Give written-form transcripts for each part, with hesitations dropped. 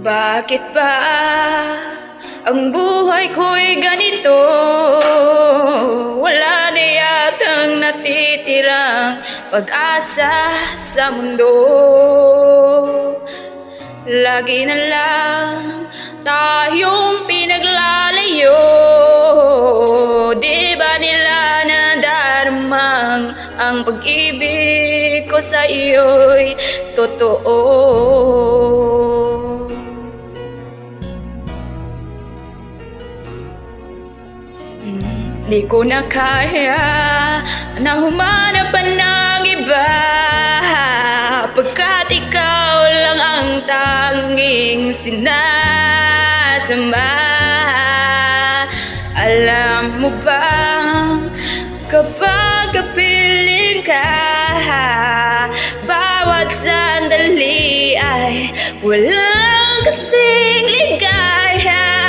Bakit ba ang buhay ko'y ganito? Wala na yatang natitirang pag-asa sa mundo. Lagi na lang tayong pinaglalayo. Di ba nila nadaramang ang pag-ibig ko sa iyo'y totoo? Di ko na kaya na humanap pa ng iba, pagkat ikaw lang ang tanging sinasama. Alam mo bang kapag kapiling ka, bawat sandali ay walang kasing ligaya.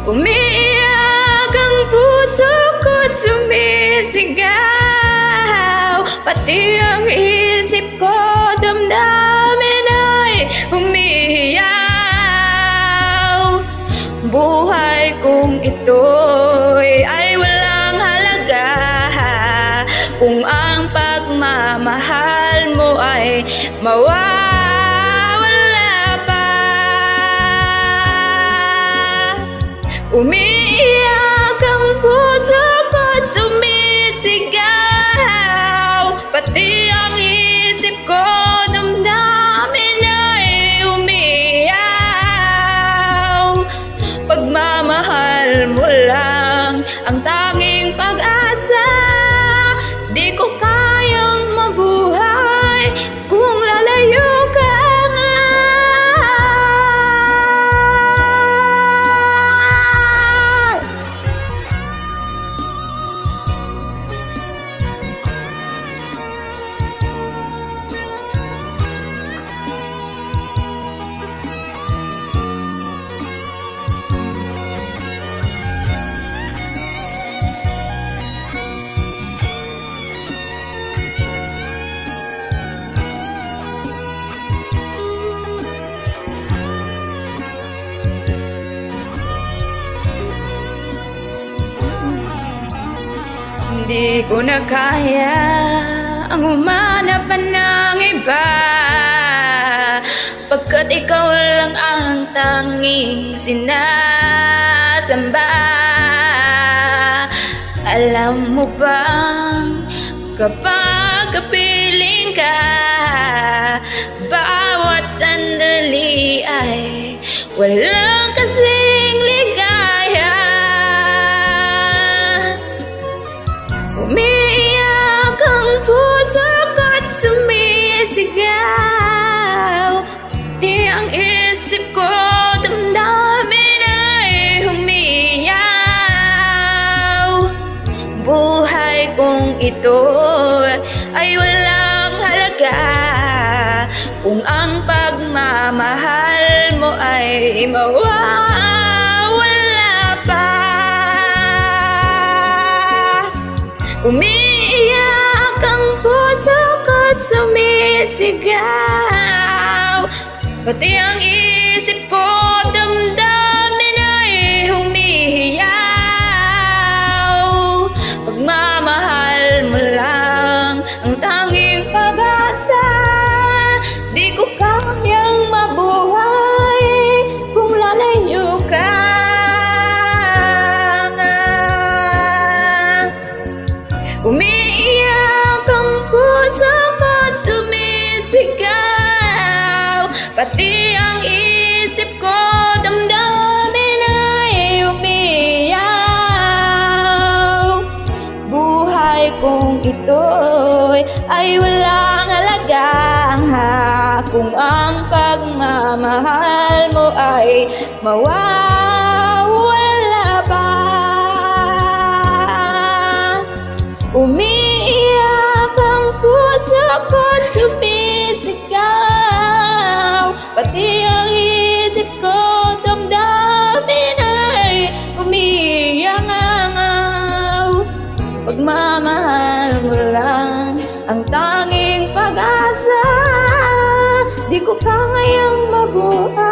Umiiyak ang puso ko't sumisigaw, pati ang isip ko, damdamin ay umiiyaw. Buhay kong ito'y ay walang halaga kung ang pagmamahal mo ay mawawala pa. Umiiyak ang puso ko't sumisigaw, pati ang isip ko, damdamin ay umiiyaw. Pagmamahal mo lang ang tanging pag-asa, di ko kayang mabuhay kung lalayo ka. Hindi ko na kaya ang humanap pa ng iba, pagkat ikaw lang ang tanging sinasamba. Alam mo bang kapag kapiling ka, bawat sandali ay walang kasing ligaya. Umiiyak ang puso ko't sumisigaw, di ang isip ko, damdamin ay humiyaw. Buhay kong ito ay walang halaga kung ang pagmamahal mo ay mawawala pa. Umiiyak ang puso ko't sumisigaw, pati ang isip ko, damdamin ay humihiyaw. Pagmamahal mo lang ang tanging pag-asa, di ko kayang mabuhay kung lalayo ka. Umiiyak ang puso ko't sumisigaw, pati ang isip ko, damdamin ay umiiyaw. Buhay kong ito'y ay walang halaga kung ang pagmamahal mo ay mawawala pa. Umiiyak ang puso ko't sumisigaw, pati ang isip ko, damdamin ay umiiyaw. Pagmamahal mo lang ang tanging pag-asa. kayang mabuhay.